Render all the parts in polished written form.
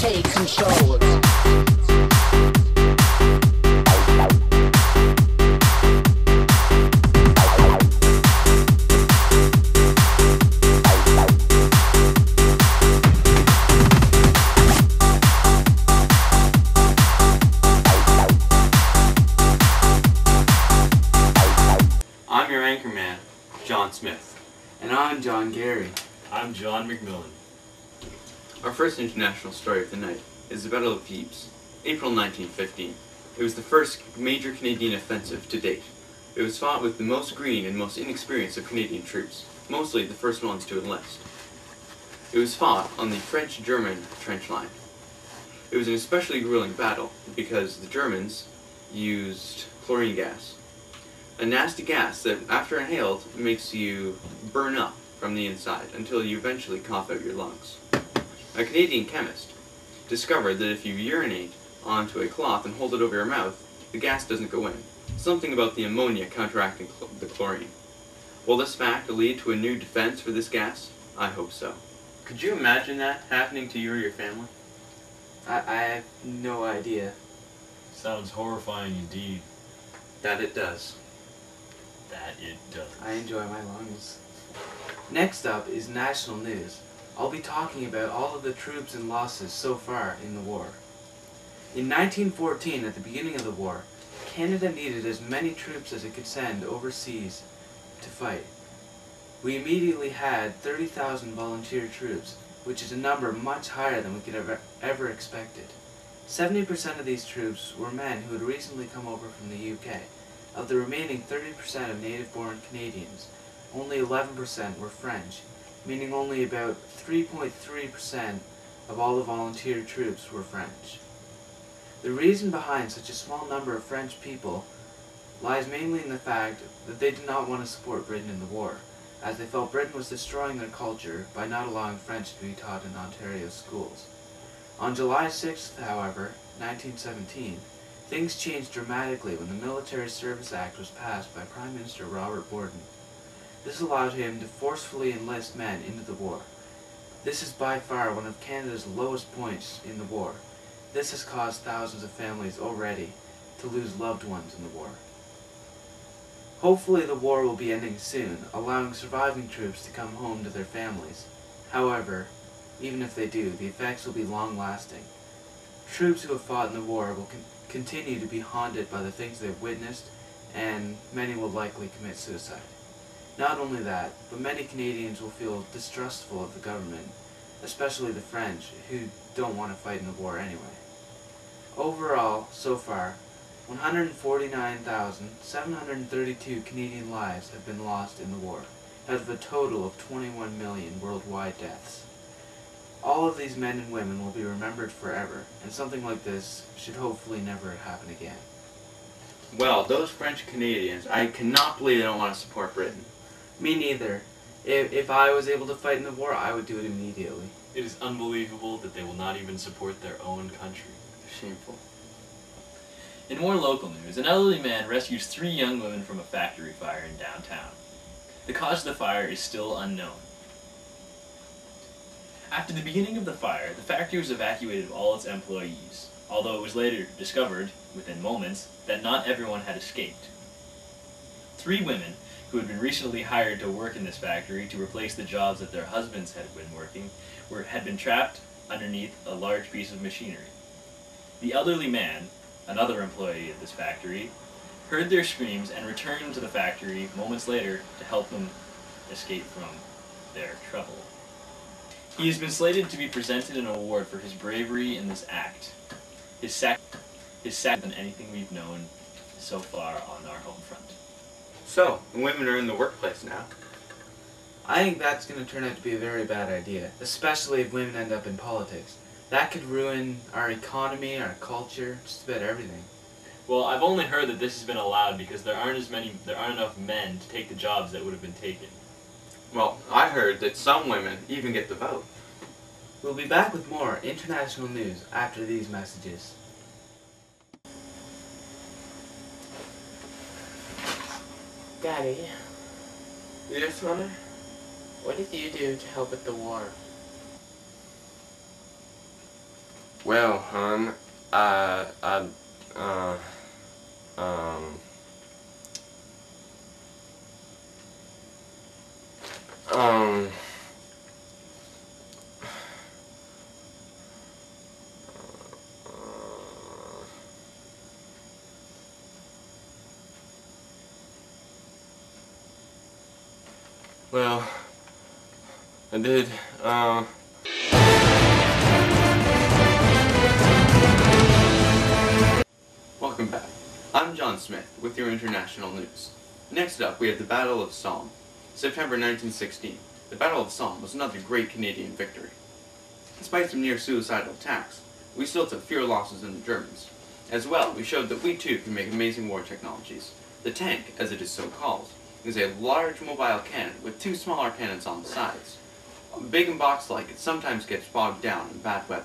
take control. I'm your anchorman, John Smith. And I'm John Gary. I'm John McMillan. Our first international story of the night is the Battle of Ypres, April 1915. It was the first major Canadian offensive to date. It was fought with the most green and most inexperienced of Canadian troops, mostly the first ones to enlist. It was fought on the French-German trench line. It was an especially grueling battle because the Germans used chlorine gas, a nasty gas that, after inhaled, makes you burn up from the inside until you eventually cough out your lungs. A Canadian chemist discovered that if you urinate onto a cloth and hold it over your mouth, the gas doesn't go in. Something about the ammonia counteracting the chlorine. Will this fact lead to a new defense for this gas? I hope so. Could you imagine that happening to you or your family? I have no idea. Sounds horrifying indeed. That it does. That it does. I enjoy my lungs. Next up is national news. I'll be talking about all of the troops and losses so far in the war. In 1914, at the beginning of the war, Canada needed as many troops as it could send overseas to fight. We immediately had 30,000 volunteer troops, which is a number much higher than we could ever expected. 70% of these troops were men who had recently come over from the UK. Of the remaining 30% of native-born Canadians, only 11% were French, meaning only about 3.3% of all the volunteer troops were French. The reason behind such a small number of French people lies mainly in the fact that they did not want to support Britain in the war, as they felt Britain was destroying their culture by not allowing French to be taught in Ontario schools. On July 6th, however, 1917, things changed dramatically when the Military Service Act was passed by Prime Minister Robert Borden. This allowed him to forcefully enlist men into the war. This is by far one of Canada's lowest points in the war. This has caused thousands of families already to lose loved ones in the war. Hopefully the war will be ending soon, allowing surviving troops to come home to their families. However, even if they do, the effects will be long-lasting. Troops who have fought in the war will continue to be haunted by the things they've witnessed, and many will likely commit suicide. Not only that, but many Canadians will feel distrustful of the government, especially the French, who don't want to fight in the war anyway. Overall, so far, 149,732 Canadian lives have been lost in the war, out of a total of 21 million worldwide deaths. All of these men and women will be remembered forever, and something like this should hopefully never happen again. Well, those French Canadians, I cannot believe they don't want to support Britain. Me neither. If I was able to fight in the war, I would do it immediately. It is unbelievable that they will not even support their own country. Shameful. In more local news, an elderly man rescues 3 young women from a factory fire in downtown. The cause of the fire is still unknown. After the beginning of the fire, the factory was evacuated of all its employees, although it was later discovered, within moments, that not everyone had escaped. 3 women, who had been recently hired to work in this factory to replace the jobs that their husbands had been working, had been trapped underneath a large piece of machinery. The elderly man, another employee at this factory, heard their screams and returned to the factory moments later to help them escape from their trouble. He has been slated to be presented an award for his bravery in this act. His sacrifice than anything we've known so far on our home front. So, the women are in the workplace now. I think that's going to turn out to be a very bad idea, especially if women end up in politics. That could ruin our economy, our culture, just about everything. Well, I've only heard that this has been allowed because there aren't enough men to take the jobs that would have been taken. Well, I heard that some women even get the vote. We'll be back with more international news after these messages. Daddy, Yes, Mother? what did you do to help with the war? Well, hon, um, well, I did, Welcome back. I'm John Smith with your international news. Next up, we have the Battle of Somme, September 1916. The Battle of Somme was another great Canadian victory. Despite some near-suicidal attacks, we still took fewer losses than the Germans. As well, we showed that we too can make amazing war technologies. The tank, as it is so called, is a large mobile cannon with two smaller cannons on the sides. Big and box-like, it sometimes gets bogged down in bad weather.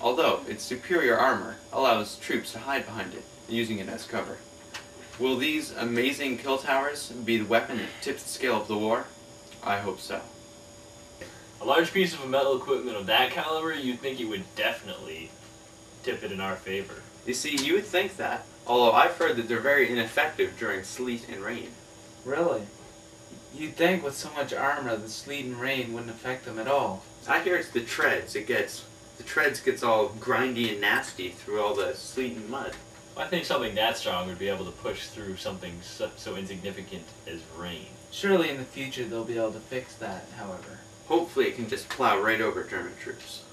Although its superior armor allows troops to hide behind it, using it as cover. Will these amazing kill towers be the weapon that tips the scale of the war? I hope so. A large piece of metal equipment of that caliber, you'd think it would definitely tip it in our favor. You see, you would think that, although I've heard that they're very ineffective during sleet and rain. Really? You'd think with so much armor the sleet and rain wouldn't affect them at all. I hear it's the treads. The treads gets all grindy and nasty through all the sleet and mud. I think something that strong would be able to push through something so insignificant as rain. Surely in the future they'll be able to fix that, however. Hopefully it can just plow right over German troops.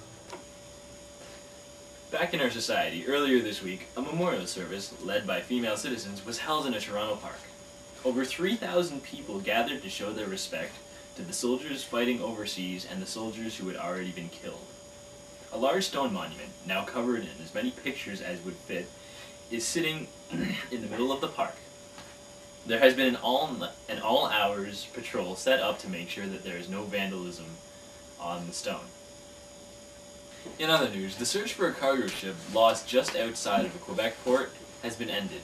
Back in our society, earlier this week, a memorial service, led by female citizens, was held in a Toronto park. Over 3,000 people gathered to show their respect to the soldiers fighting overseas and the soldiers who had already been killed. A large stone monument, now covered in as many pictures as would fit, is sitting in the middle of the park. There has been an all-hours patrol set up to make sure that there is no vandalism on the stone. In other news, the search for a cargo ship lost just outside of a Quebec port has been ended.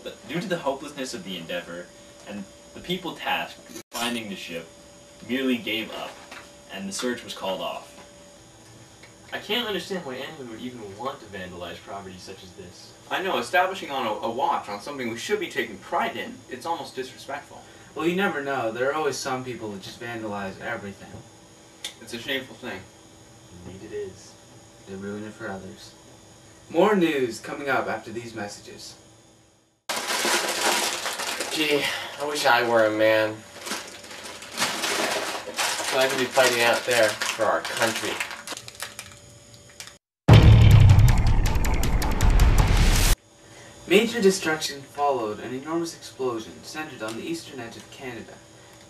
But due to the hopelessness of the endeavor, and the people tasked with finding the ship merely gave up, and the search was called off. I can't understand why anyone would even want to vandalize property such as this. I know, establishing on a watch on something we should be taking pride in, it's almost disrespectful. Well, you never know. There are always some people that just vandalize everything. It's a shameful thing. Indeed it is. They ruin it for others. More news coming up after these messages. gee, I wish I were a man. So I could be fighting out there for our country. Major destruction followed an enormous explosion centered on the eastern edge of Canada.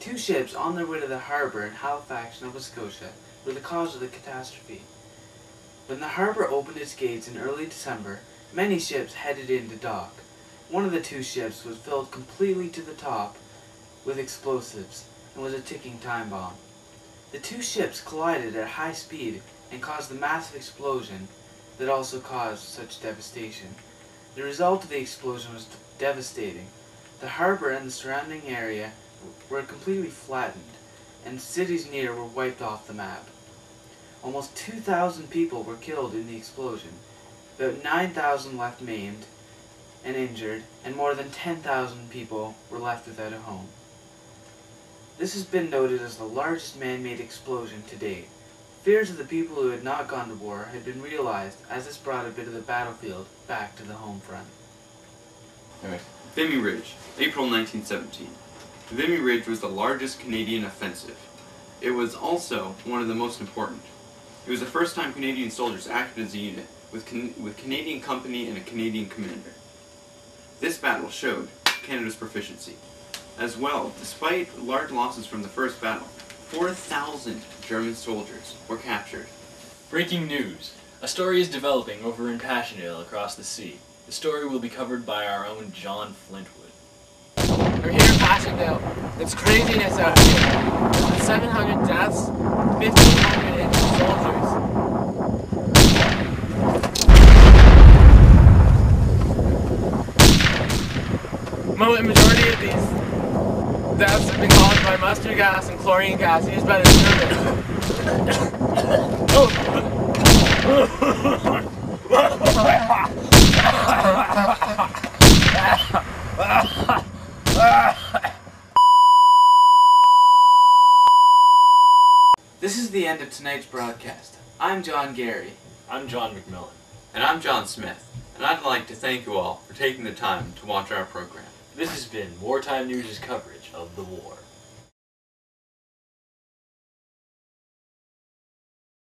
Two ships on their way to the harbour in Halifax, Nova Scotia, were the cause of the catastrophe. When the harbour opened its gates in early December, many ships headed in to dock. One of the two ships was filled completely to the top with explosives and was a ticking time bomb. The two ships collided at high speed and caused the massive explosion that also caused such devastation. The result of the explosion was devastating. The harbour and the surrounding area were completely flattened, and cities near were wiped off the map. Almost 2,000 people were killed in the explosion, about 9,000 left maimed and injured, and more than 10,000 people were left without a home. This has been noted as the largest man-made explosion to date. Fears of the people who had not gone to war had been realized as this brought a bit of the battlefield back to the home front. Vimy Ridge, April 1917. Vimy Ridge was the largest Canadian offensive. It was also one of the most important. It was the first time Canadian soldiers acted as a unit, with Canadian company and a Canadian commander. This battle showed Canada's proficiency. As well, despite large losses from the first battle, 4,000 German soldiers were captured. Breaking news. A story is developing over in Passchendaele across the sea. The story will be covered by our own John Flintwood. We're here in Passchendaele. It's craziness out here. 700 deaths, 1,500 injured soldiers. Majority of these deaths have been caused by mustard gas and chlorine gas used by the service. This is the end of tonight's broadcast. I'm John Gary. I'm John McMillan. And I'm John Smith, and I'd like to thank you all for taking the time to watch our program. This has been Wartime News' coverage of the war.